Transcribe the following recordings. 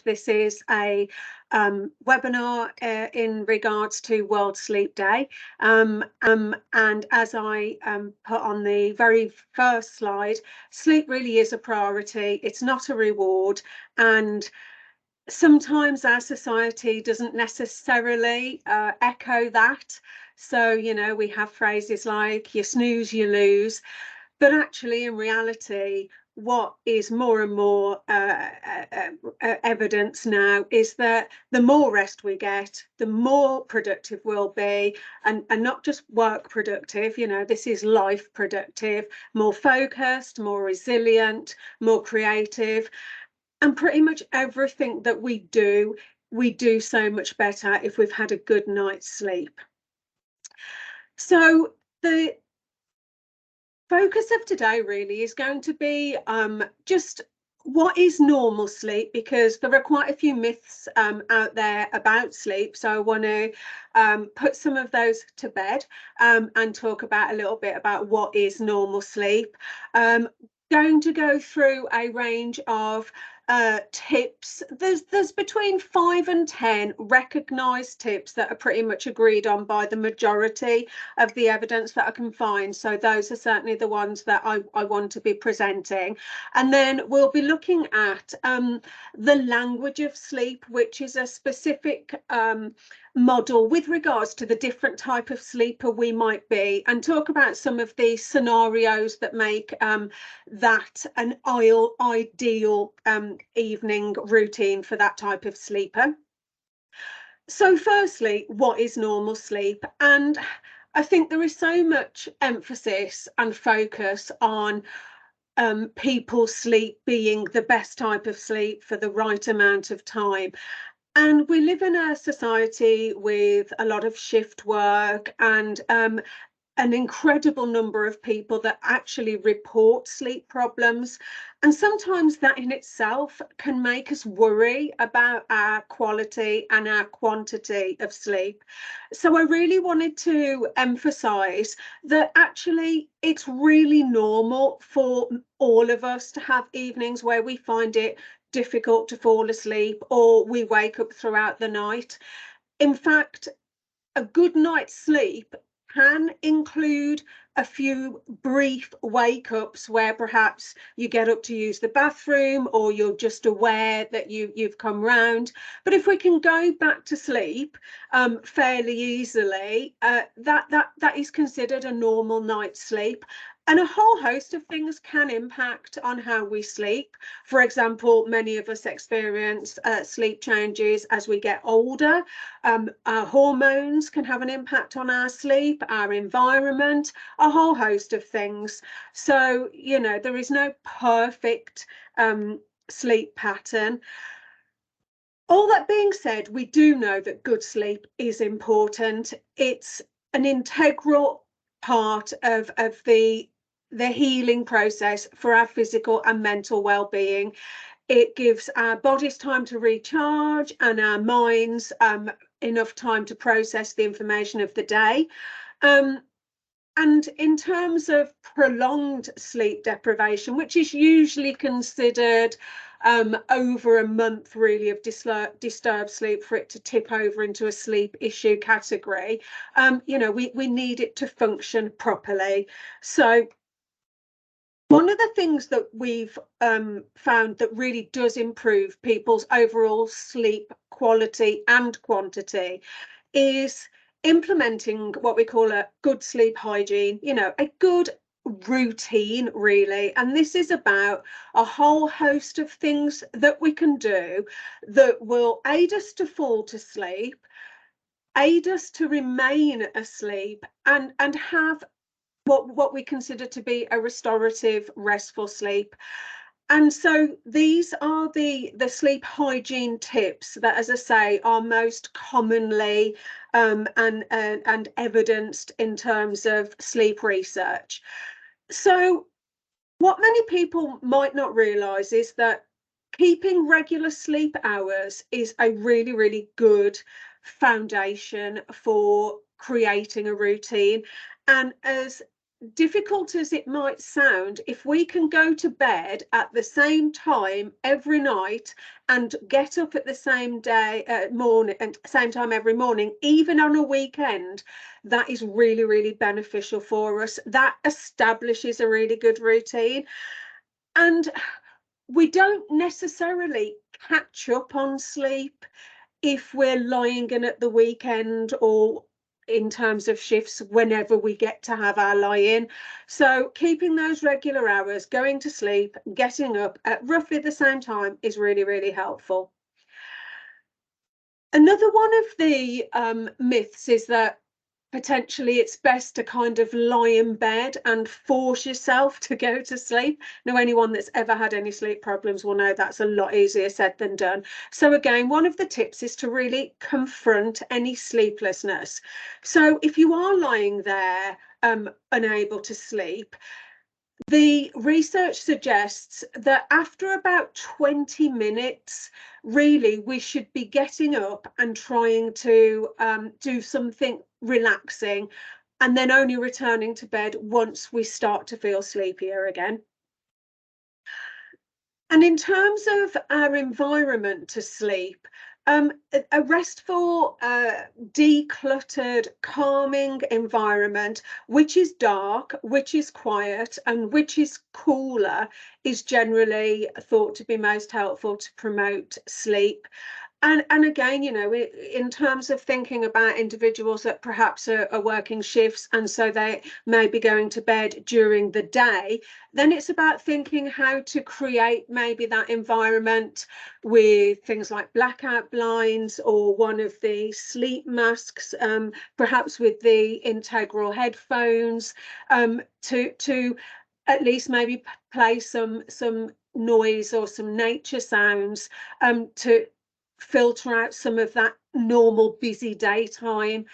This is a webinar in regards to World Sleep Day. And as I put on the very first slide, sleep really is a priority. It's not a reward. And sometimes our society doesn't necessarily echo that. So, you know, we have phrases like you snooze, you lose. But actually, in reality, what is more and more evidence now is that the more rest we get, the more productive we'll be, and not just work productive, you know, this is life productive, more focused, more resilient, more creative, and pretty much everything that we do so much better if we've had a good night's sleep. So the focus of today really is going to be just what is normal sleep, because there are quite a few myths out there about sleep. So I want to put some of those to bed and talk about a little bit about what is normal sleep. Going to go through a range of tips. There's between 5 and 10 recognized tips that are pretty much agreed on by the majority of the evidence that I can find. So those are certainly the ones that I want to be presenting. And then we'll be looking at the language of sleep, which is a specific model with regards to the different type of sleeper we might be, and talk about some of the scenarios that make that an ideal evening routine for that type of sleeper. So firstly, what is normal sleep? And I think there is so much emphasis and focus on people's sleep being the best type of sleep for the right amount of time. And we live in a society with a lot of shift work and an incredible number of people that actually report sleep problems. And sometimes that in itself can make us worry about our quality and our quantity of sleep. So I really wanted to emphasize that actually it's really normal for all of us to have evenings where we find it difficult to fall asleep or we wake up throughout the night. In fact, a good night's sleep can include a few brief wake-ups where perhaps you get up to use the bathroom or you're just aware that you've come round. But if we can go back to sleep fairly easily, that is considered a normal night's sleep. And a whole host of things can impact on how we sleep. For example, many of us experience sleep changes as we get older. Our hormones can have an impact on our sleep, our environment, a whole host of things. So, you know, there is no perfect sleep pattern. All that being said, we do know that good sleep is important. It's an integral part of the healing process for our physical and mental well-being. It gives our bodies time to recharge and our minds enough time to process the information of the day. And in terms of prolonged sleep deprivation, which is usually considered over a month really of disturbed sleep for it to tip over into a sleep issue category, you know, we need it to function properly. So one of the things that we've found that really does improve people's overall sleep quality and quantity is implementing what we call a good sleep hygiene, you know, a good routine really. And this is about a whole host of things that we can do that will aid us to fall to sleep, aid us to remain asleep, and have what we consider to be a restorative, restful sleep. And so these are the sleep hygiene tips that, as I say, are most commonly and evidenced in terms of sleep research. So what many people might not realise is that keeping regular sleep hours is a really, really good foundation for creating a routine. And as difficult as it might sound, if we can go to bed at the same time every night and get up at the same morning and same time every morning, even on a weekend, that is really, really beneficial for us. That establishes a really good routine. And we don't necessarily catch up on sleep if we're lying in at the weekend or in terms of shifts whenever we get to have our lie-in. So keeping those regular hours, going to sleep, getting up at roughly the same time is really, really helpful. Another one of the myths is that potentially it's best to kind of lie in bed and force yourself to go to sleep. Now, anyone that's ever had any sleep problems will know that's a lot easier said than done. So again, one of the tips is to really confront any sleeplessness. So if you are lying there unable to sleep, the research suggests that after about 20 minutes, really, we should be getting up and trying to do something relaxing, and then only returning to bed once we start to feel sleepier again. And in terms of our environment to sleep, a restful, decluttered, calming environment, which is dark, which is quiet, and which is cooler, is generally thought to be most helpful to promote sleep. And again, you know, in terms of thinking about individuals that perhaps are working shifts and so they may be going to bed during the day, then it's about thinking how to create maybe that environment with things like blackout blinds or one of the sleep masks, perhaps with the integral headphones, to at least maybe play some noise or some nature sounds to filter out some of that normal busy daytime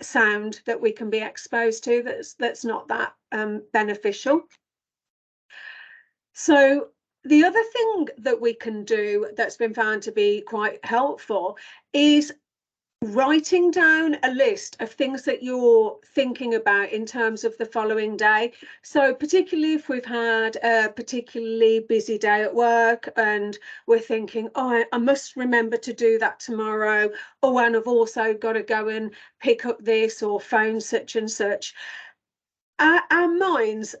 sound that we can be exposed to that's not that beneficial. So the other thing that we can do that's been found to be quite helpful is writing down a list of things that you're thinking about in terms of the following day. So particularly if we've had a particularly busy day at work and we're thinking, oh, I must remember to do that tomorrow, oh, and I've also got to go and pick up this or phone such and such. Our minds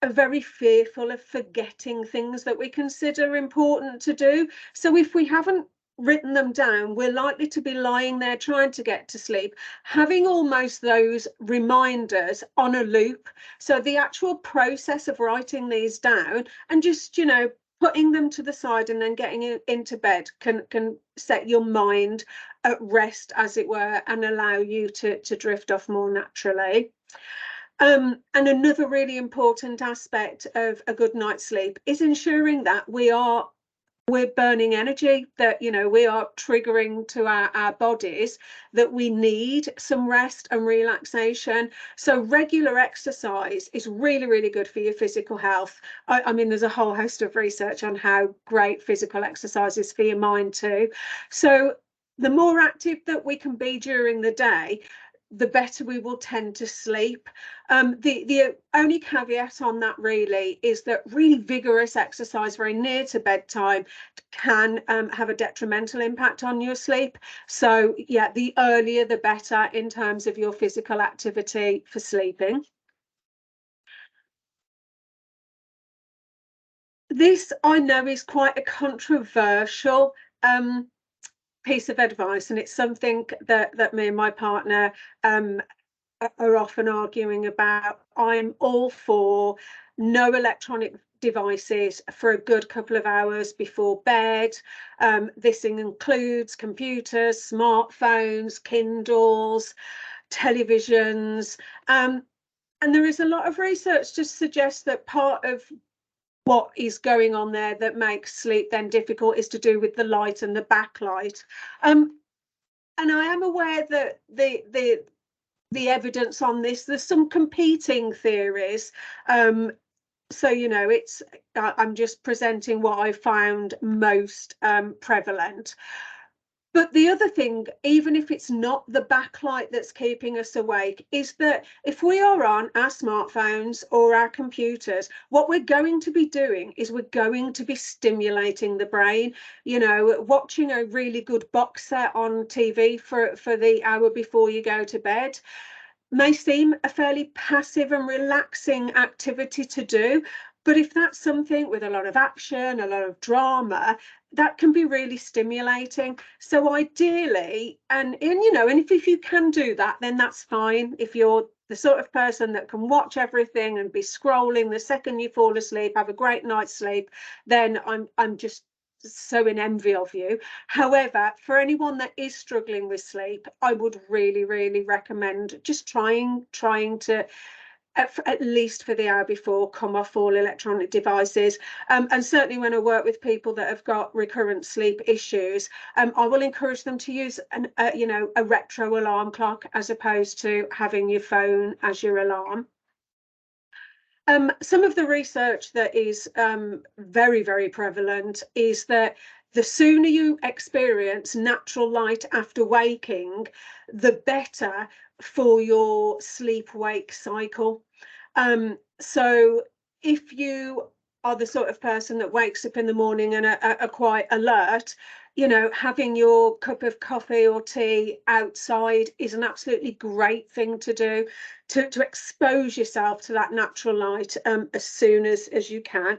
are very fearful of forgetting things that we consider important to do. So if we haven't written them down, we're likely to be lying there trying to get to sleep, having almost those reminders on a loop. So the actual process of writing these down and just, you know, putting them to the side and then getting into bed can set your mind at rest, as it were, and allow you to drift off more naturally. And another really important aspect of a good night's sleep is ensuring that we're burning energy, that, you know, we are triggering to our bodies that we need some rest and relaxation. So regular exercise is really, really good for your physical health. I mean, there's a whole host of research on how great physical exercise is for your mind too. So the more active that we can be during the day, the better we will tend to sleep. The only caveat on that really is that really vigorous exercise very near to bedtime can have a detrimental impact on your sleep. So yeah, the earlier the better in terms of your physical activity for sleeping. This, I know, is quite a controversial piece of advice, and it's something that me and my partner are often arguing about. I'm all for no electronic devices for a good couple of hours before bed. This includes computers, smartphones, Kindles, televisions. And there is a lot of research to suggest that part of what is going on there that makes sleep then difficult is to do with the light and the backlight. And I am aware that the evidence on this, there's some competing theories. So, you know, I'm just presenting what I found most prevalent. But the other thing, even if it's not the backlight that's keeping us awake, is that if we are on our smartphones or our computers, what we're going to be doing is we're going to be stimulating the brain. You know, watching a really good box set on TV for the hour before you go to bed may seem a fairly passive and relaxing activity to do. But if that's something with a lot of action, a lot of drama, that can be really stimulating. So ideally, and you know, and if you can do that, then that's fine. If you're the sort of person that can watch everything and be scrolling the second you fall asleep, have a great night's sleep, then I'm just so in envy of you. However, for anyone that is struggling with sleep, I would really, really recommend just trying to at least for the hour before, come off all electronic devices. And certainly when I work with people that have got recurrent sleep issues, I will encourage them to use you know, a retro alarm clock as opposed to having your phone as your alarm. Some of the research that is very, very prevalent is that the sooner you experience natural light after waking, the better for your sleep-wake cycle. So if you are the sort of person that wakes up in the morning and are quite alert, you know, having your cup of coffee or tea outside is an absolutely great thing to do, to expose yourself to that natural light as soon as you can.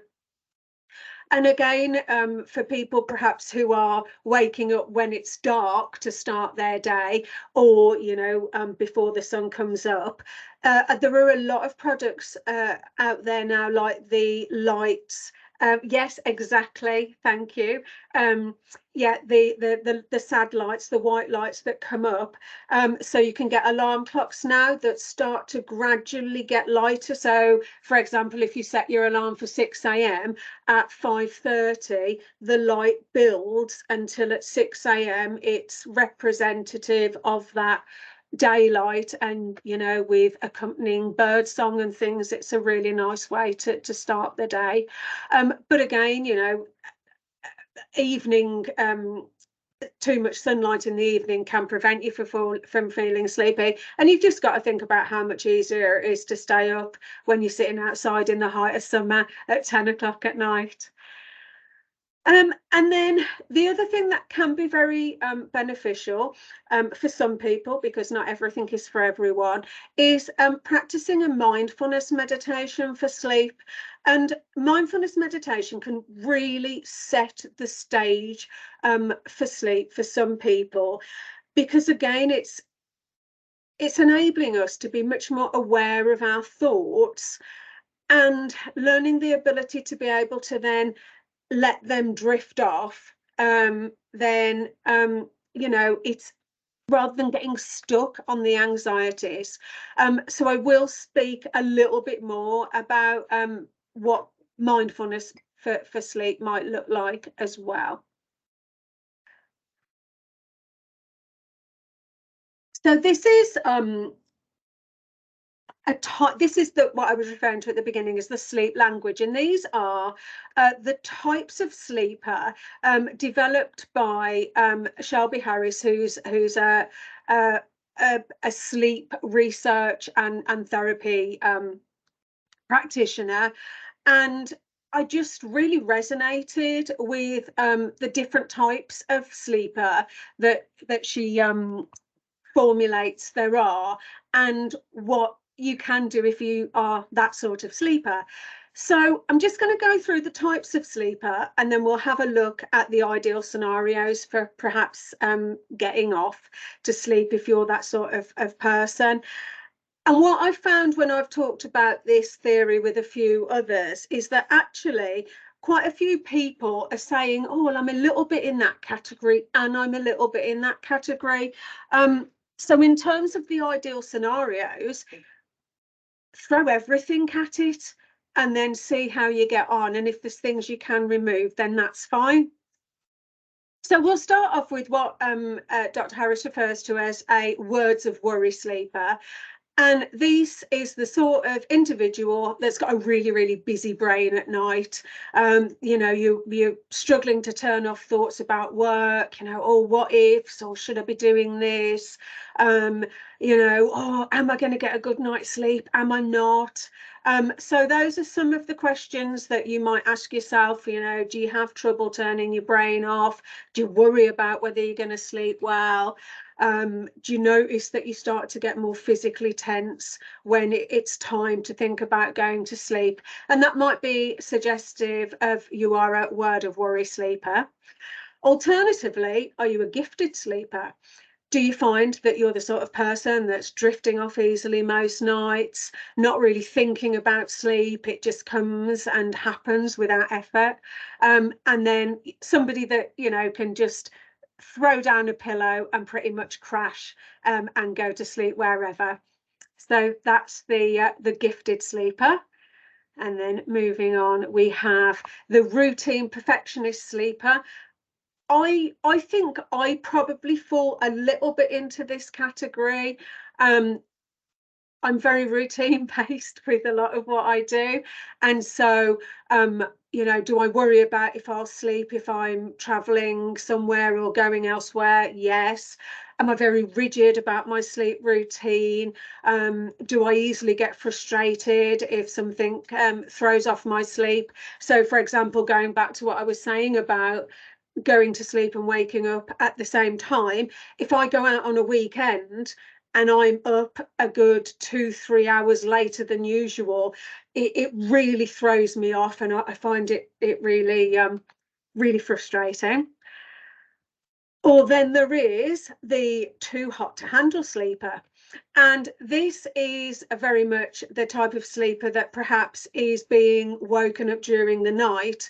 And again, for people perhaps who are waking up when it's dark to start their day, or, you know, before the sun comes up, there are a lot of products out there now, like the lights. Yes, exactly. Thank you. Yeah, the sad lights, the white lights that come up. So you can get alarm clocks now that start to gradually get lighter. So, for example, if you set your alarm for 6 a.m. at 5:30, the light builds until at 6 a.m. it's representative of that daylight, and you know, with accompanying bird song and things, it's a really nice way to start the day. But again, you know, evening too much sunlight in the evening can prevent you from feeling sleepy, and you've just got to think about how much easier it is to stay up when you're sitting outside in the height of summer at 10 o'clock at night. And then the other thing that can be very beneficial for some people, because not everything is for everyone, is practicing a mindfulness meditation for sleep. And mindfulness meditation can really set the stage for sleep for some people, because again, it's enabling us to be much more aware of our thoughts and learning the ability to be able to then let them drift off. Then you know, it's rather than getting stuck on the anxieties. So I will speak a little bit more about what mindfulness for sleep might look like as well. So this is this is what I was referring to at the beginning as the sleep language, and these are the types of sleeper developed by Shelby Harris, who's a sleep research and therapy practitioner. And I just really resonated with the different types of sleeper that she formulates there are, and what you can do if you are that sort of sleeper. So I'm just going to go through the types of sleeper, and then we'll have a look at the ideal scenarios for perhaps getting off to sleep if you're that sort of person. And what I've found when I've talked about this theory with a few others is that actually quite a few people are saying, oh, well, I'm a little bit in that category and I'm a little bit in that category. So in terms of the ideal scenarios, throw everything at it and then see how you get on. And if there's things you can remove, then that's fine. So we'll start off with what Dr. Harris refers to as a words of worry sleeper. And this is the sort of individual that's got a really, really busy brain at night. You know, you're struggling to turn off thoughts about work, you know, oh, what ifs, or should I be doing this? You know, oh, am I going to get a good night's sleep? Am I not? So those are some of the questions that you might ask yourself. You know, do you have trouble turning your brain off? Do you worry about whether you're going to sleep well? Do you notice that you start to get more physically tense when it's time to think about going to sleep? And that might be suggestive of you are a word of worry sleeper. Alternatively, are you a gifted sleeper? Do you find that you're the sort of person that's drifting off easily most nights, not really thinking about sleep? It just comes and happens without effort. And then somebody that, you know, can just throw down a pillow and pretty much crash and go to sleep wherever. So that's the gifted sleeper. And then moving on, we have the routine perfectionist sleeper. I think I probably fall a little bit into this category. I'm very routine based with a lot of what I do. And so, you know, do I worry about if I'll sleep if I'm traveling somewhere or going elsewhere? Yes. Am I very rigid about my sleep routine? Do I easily get frustrated if something throws off my sleep? So, for example, going back to what I was saying about going to sleep and waking up at the same time, if I go out on a weekend and I'm up a good 2-3 hours later than usual, it really throws me off, and I find it really really frustrating. Or then there is the too hot to handle sleeper. And this is a very much the type of sleeper that perhaps is being woken up during the night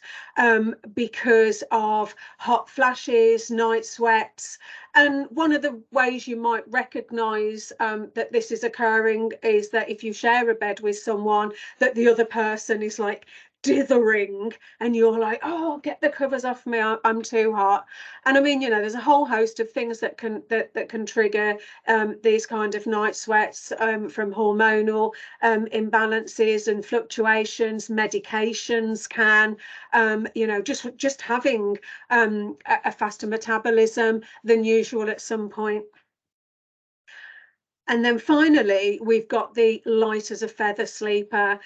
because of hot flashes, night sweats. And one of the ways you might recognize that this is occurring is that if you share a bed with someone, that the other person is like dithering and you're like, oh, get the covers off me, I'm too hot. And I mean, you know, there's a whole host of things that can trigger these kind of night sweats, from hormonal imbalances and fluctuations. Medications can, you know, just having a faster metabolism than usual at some point. And then finally, we've got the light as a feather sleeper.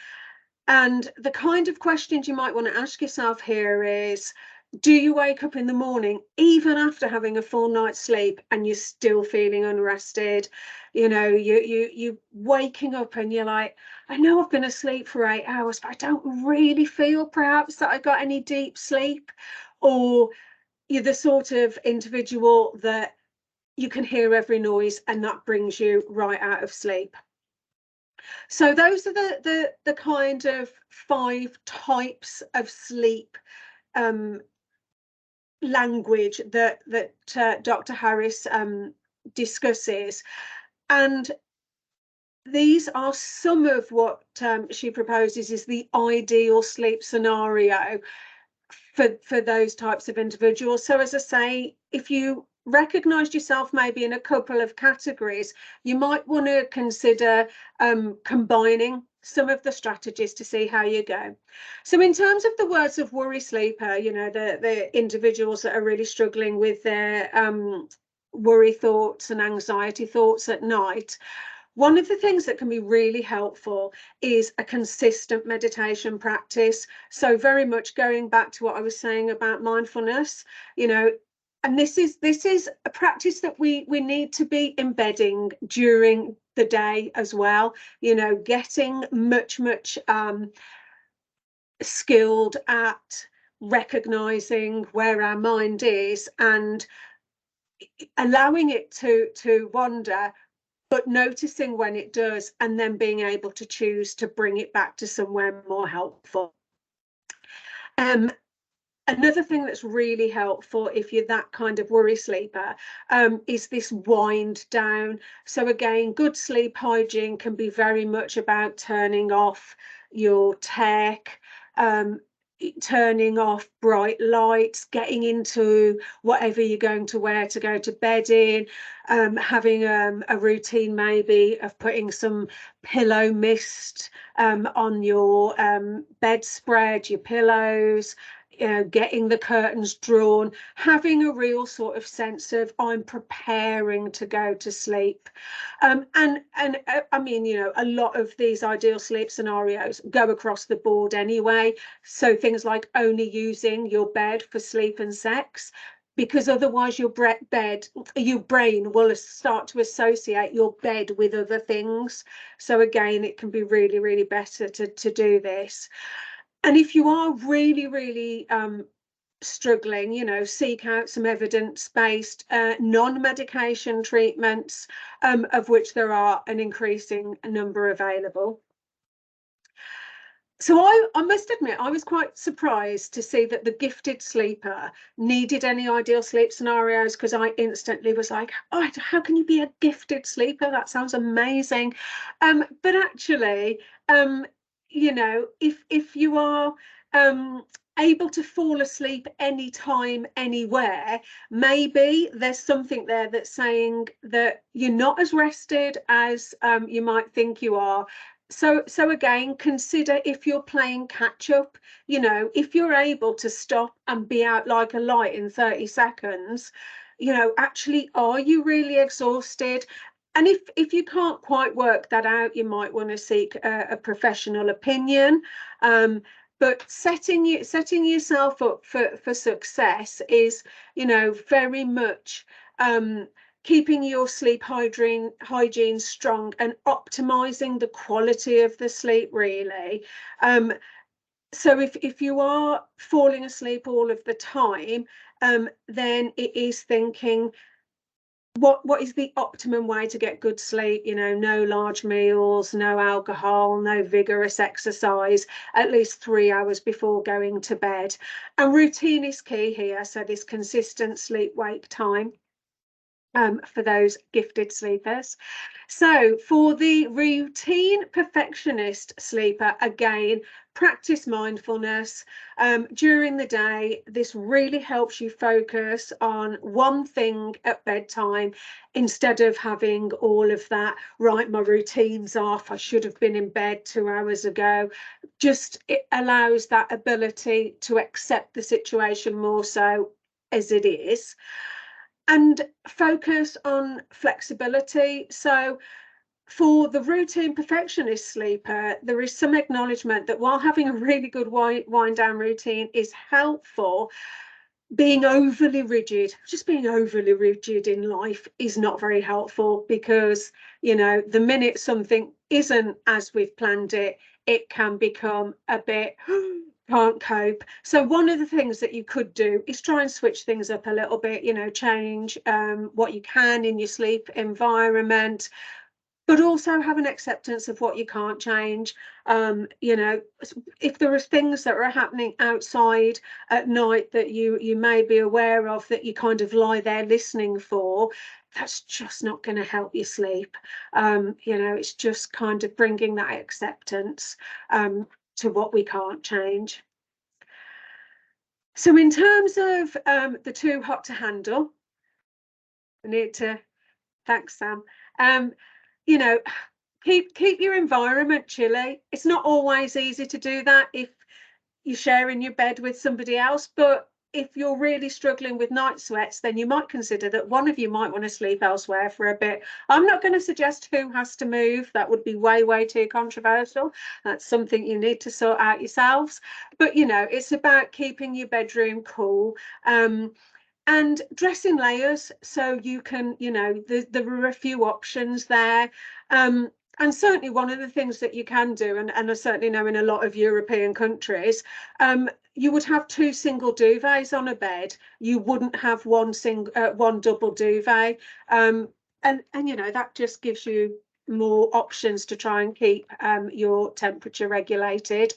And the kind of questions you might want to ask yourself here is, do you wake up in the morning, even after having a full night's sleep, and you're still feeling unrested? You know, you waking up and you're like, I know I've been asleep for 8 hours, but I don't really feel perhaps that I got any deep sleep. Or you're the sort of individual that you can hear every noise and that brings you right out of sleep. So those are the kind of 5 types of sleep language that Dr. Harris discusses, and these are some of what she proposes is the ideal sleep scenario for those types of individuals. So as I say, if you recognized yourself maybe in a couple of categories, you might want to consider combining some of the strategies to see how you go. So in terms of the words of worry sleeper, you know, the individuals that are really struggling with their worry thoughts and anxiety thoughts at night, one of the things that can be really helpful is a consistent meditation practice. So very much going back to what I was saying about mindfulness, you know, and this is a practice that we need to be embedding during the day as well, you know, getting much skilled at recognizing where our mind is and allowing it to wander, but noticing when it does, and then being able to choose to bring it back to somewhere more helpful. Another thing that's really helpful if you're that kind of worry sleeper is this wind down. So again, good sleep hygiene can be very much about turning off your tech, turning off bright lights, getting into whatever you're going to wear to go to bed in, having a routine maybe of putting some pillow mist on your bedspread, your pillows, getting the curtains drawn, having a real sort of sense of I'm preparing to go to sleep. And I mean, a lot of these ideal sleep scenarios go across the board anyway. So things like only using your bed for sleep and sex, because otherwise your brain will start to associate your bed with other things. So again, it can be really, really better to do this. And if you are really, really struggling, seek out some evidence-based non-medication treatments, of which there are an increasing number available. So I must admit, I was quite surprised to see that the gifted sleeper needed any ideal sleep scenarios, because I instantly was like, oh, how can you be a gifted sleeper? That sounds amazing. But actually, if you are able to fall asleep anytime, anywhere, maybe there's something there that's saying that you're not as rested as you might think you are. So again, consider if you're playing catch up, if you're able to stop and be out like a light in 30 seconds, actually, are you really exhausted? And if you can't quite work that out, you might want to seek a professional opinion. But setting yourself up for success is, very much keeping your sleep hygiene strong and optimizing the quality of the sleep, really. So if you are falling asleep all of the time, then it is thinking, what is the optimum way to get good sleep? No large meals, no alcohol, no vigorous exercise, at least 3 hours before going to bed. And routine is key here. So this consistent sleep-wake time for those gifted sleepers. So for the routine perfectionist sleeper, again, practice mindfulness during the day. This really helps you focus on one thing at bedtime, instead of having all of that, right, my routine's off, I should have been in bed 2 hours ago. Just, it allows that ability to accept the situation more so as it is, and focus on flexibility. So for the routine perfectionist sleeper, there is some acknowledgement that while having a really good wind down routine is helpful, being overly rigid in life is not very helpful, because the minute something isn't as we've planned it, it can become a bit can't cope. So one of the things that you could do is try and switch things up a little bit, change what you can in your sleep environment, but also have an acceptance of what you can't change. If there are things that are happening outside at night that you may be aware of, that you kind of lie there listening for, that's just not going to help you sleep. It's just kind of bringing that acceptance to what we can't change. So in terms of the too hot to handle, I need to, thanks Sam, keep your environment chilly. It's not always easy to do that if you're sharing your bed with somebody else, but if you're really struggling with night sweats, then you might consider that one of you might want to sleep elsewhere for a bit. I'm not going to suggest who has to move. That would be way too controversial. That's something you need to sort out yourselves. But it's about keeping your bedroom cool. And dress in layers, so you can, there are a few options there. And certainly one of the things that you can do, and I certainly know in a lot of European countries, you would have 2 single duvets on a bed. You wouldn't have one double duvet. And that just gives you more options to try and keep your temperature regulated.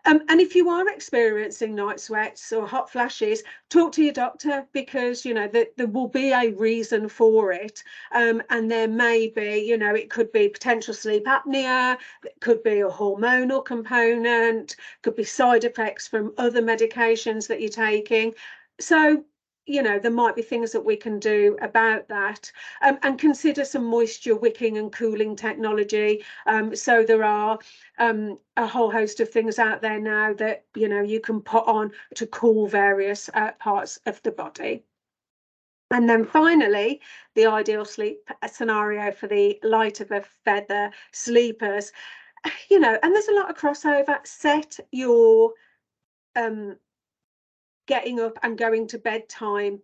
And if you are experiencing night sweats or hot flashes, talk to your doctor, because, you know, there will be a reason for it. And there may be, you know, it could be potential sleep apnea, it could be a hormonal component, could be side effects from other medications that you're taking. So, you know, there might be things that we can do about that, and consider some moisture wicking and cooling technology. So there are a whole host of things out there now that, you know, you can put on to cool various parts of the body. And then finally, the ideal sleep scenario for the light of a feather sleepers, you know, and there's a lot of crossover. Set your getting up and going to bed time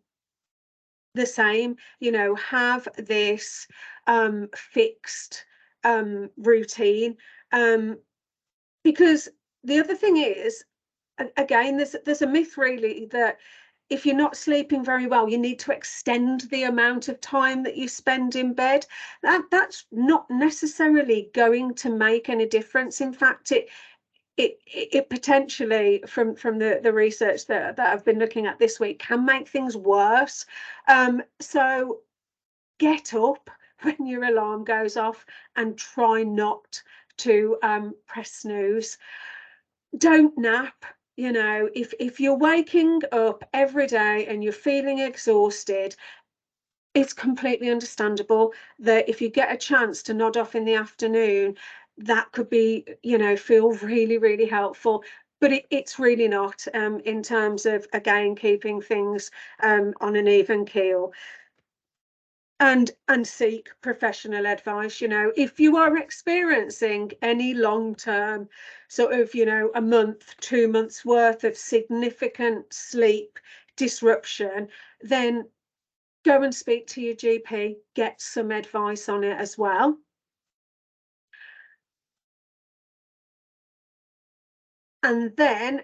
the same, you know, have this fixed routine, because the other thing is, again, there's a myth really that if you're not sleeping very well, you need to extend the amount of time that you spend in bed. That's not necessarily going to make any difference. In fact, it potentially, from the research that I've been looking at this week, can make things worse. So get up when your alarm goes off and try not to press snooze. Don't nap. You know, if you're waking up every day and you're feeling exhausted, it's completely understandable that if you get a chance to nod off in the afternoon, that could be, you know, feel really, really helpful. But it's really not, in terms of, again, keeping things on an even keel. And seek professional advice. You know, if you are experiencing any long-term sort of, you know, a month, 2 months worth of significant sleep disruption, then go and speak to your GP, get some advice on it as well. And then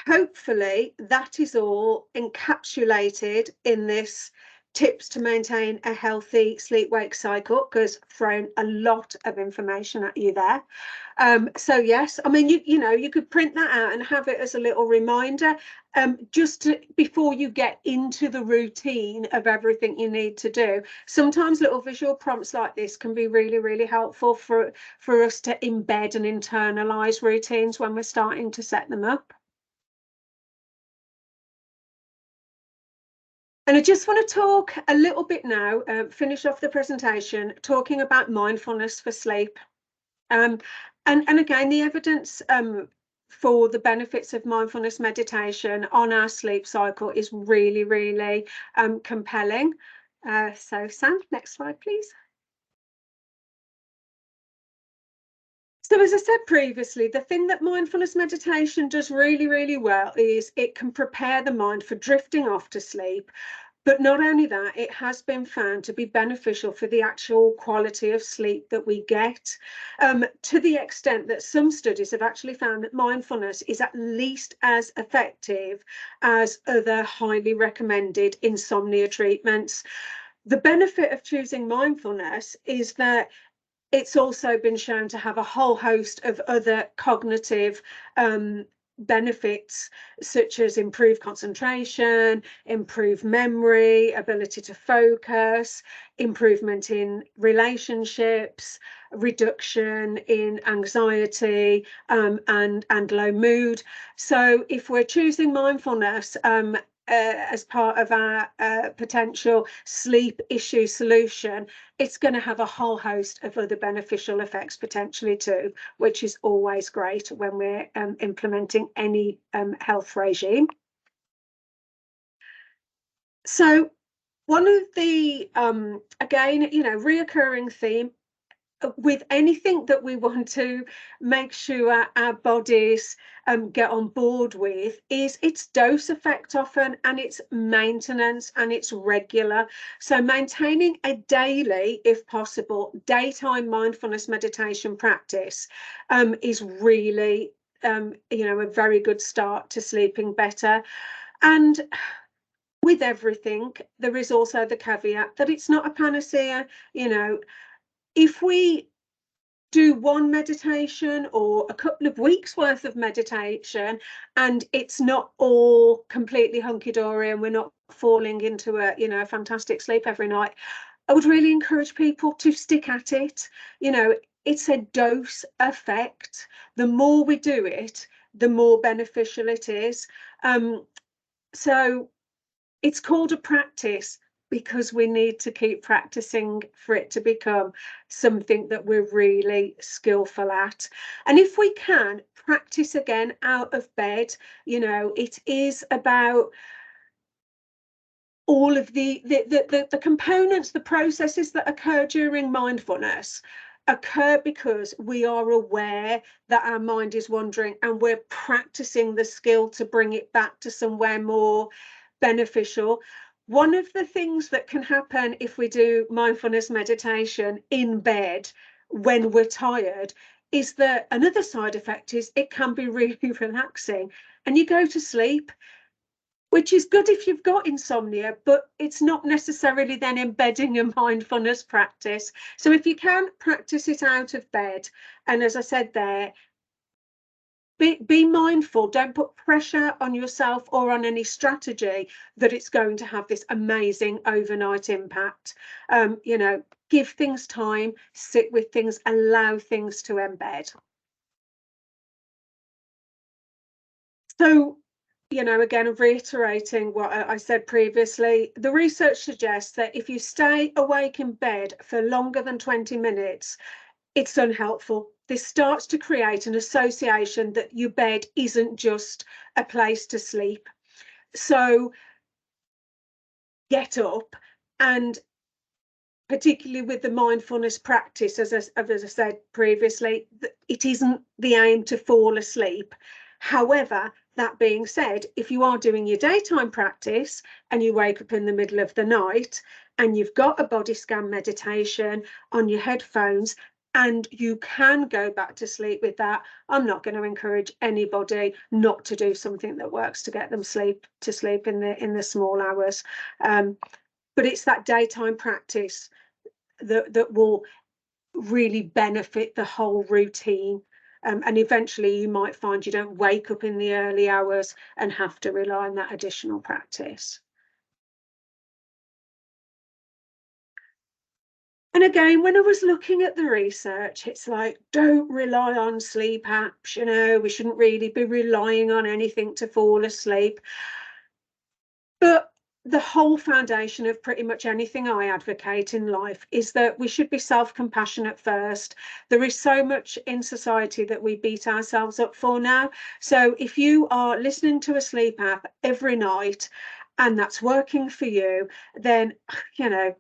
hopefully that is all encapsulated in this tips to maintain a healthy sleep-wake cycle, because I've thrown a lot of information at you there. So yes, I mean, you know, you could print that out and have it as a little reminder, just before you get into the routine of everything you need to do. Sometimes little visual prompts like this can be really, really helpful for us to embed and internalize routines when we're starting to set them up. And I just want to talk a little bit now, finish off the presentation, talking about mindfulness for sleep. And again, the evidence for the benefits of mindfulness meditation on our sleep cycle is really, really compelling. So Sam, next slide, please. So as I said previously, the thing that mindfulness meditation does really, really well is it can prepare the mind for drifting off to sleep. But not only that, it has been found to be beneficial for the actual quality of sleep that we get, to the extent that some studies have actually found that mindfulness is at least as effective as other highly recommended insomnia treatments. The benefit of choosing mindfulness is that it's also been shown to have a whole host of other cognitive benefits, such as improved concentration, improved memory, ability to focus, improvement in relationships, reduction in anxiety, and low mood. So if we're choosing mindfulness as part of our potential sleep issue solution, it's going to have a whole host of other beneficial effects potentially too, which is always great when we're implementing any health regime. So one of the, again, you know, reoccurring theme with anything that we want to make sure our bodies get on board with is its dose effect often, and its maintenance, and its regular. So maintaining a daily, if possible, daytime mindfulness meditation practice is really, you know, a very good start to sleeping better. And with everything, there is also the caveat that it's not a panacea. You know, if we do one meditation or a couple of weeks worth of meditation and it's not all completely hunky-dory and we're not falling into a, you know, a fantastic sleep every night, I would really encourage people to stick at it. You know, it's a dose effect. The more we do it, the more beneficial it is. So it's called a practice because we need to keep practicing for it to become something that we're really skillful at. And if we can practice again out of bed, you know, it is about all of the components, the processes that occur during mindfulness occur because we are aware that our mind is wandering and we're practicing the skill to bring it back to somewhere more beneficial. One of the things that can happen if we do mindfulness meditation in bed when we're tired is that another side effect is it can be really relaxing and you go to sleep, which is good if you've got insomnia, but it's not necessarily then embedding a mindfulness practice. So if you can practice it out of bed, and as I said there, be mindful, don't put pressure on yourself or on any strategy that it's going to have this amazing overnight impact. You know, give things time, sit with things, allow things to embed. So, you know, again, reiterating what I said previously, the research suggests that if you stay awake in bed for longer than 20 minutes, it's unhelpful. This starts to create an association that your bed isn't just a place to sleep. So get up, and particularly with the mindfulness practice, as I said previously, it isn't the aim to fall asleep. However, that being said, if you are doing your daytime practice and you wake up in the middle of the night and you've got a body scan meditation on your headphones and you can go back to sleep with that, I'm not going to encourage anybody not to do something that works to get them to sleep in the small hours. But it's that daytime practice that will really benefit the whole routine. And eventually you might find you don't wake up in the early hours and have to rely on that additional practice. And again, when I was looking at the research, it's like, don't rely on sleep apps, you know, we shouldn't really be relying on anything to fall asleep. But the whole foundation of pretty much anything I advocate in life is that we should be self-compassionate first. There is so much in society that we beat ourselves up for now. So if you are listening to a sleep app every night and that's working for you, then, you know,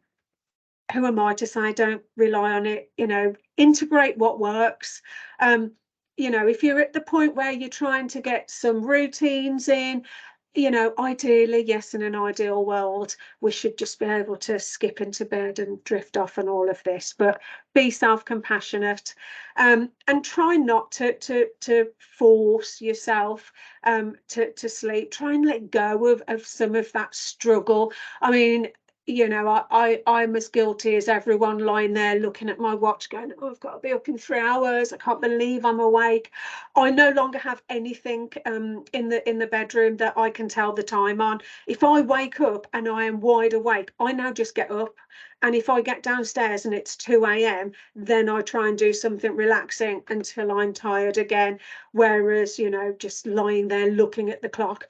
who am I to say don't rely on it? You know, integrate what works. You know, if you're at the point where you're trying to get some routines in, you know, ideally, yes, in an ideal world, we should just be able to skip into bed and drift off and all of this, but be self-compassionate, and try not to force yourself to sleep. Try and let go of some of that struggle. I mean, you know, I'm as guilty as everyone, lying there looking at my watch going, oh, I've got to be up in 3 hours, I can't believe I'm awake. I no longer have anything in the bedroom that I can tell the time on. If I wake up and I am wide awake, I now just get up, and if I get downstairs and it's 2 a.m, then I try and do something relaxing until I'm tired again. Whereas, you know, just lying there looking at the clock,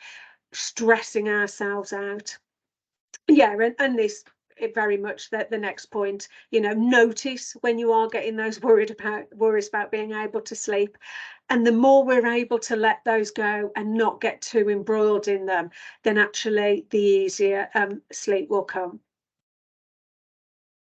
stressing ourselves out. Yeah, and this, it very much that the next point, you know, notice when you are getting those worries about being able to sleep, and the more we're able to let those go and not get too embroiled in them, then actually the easier sleep will come.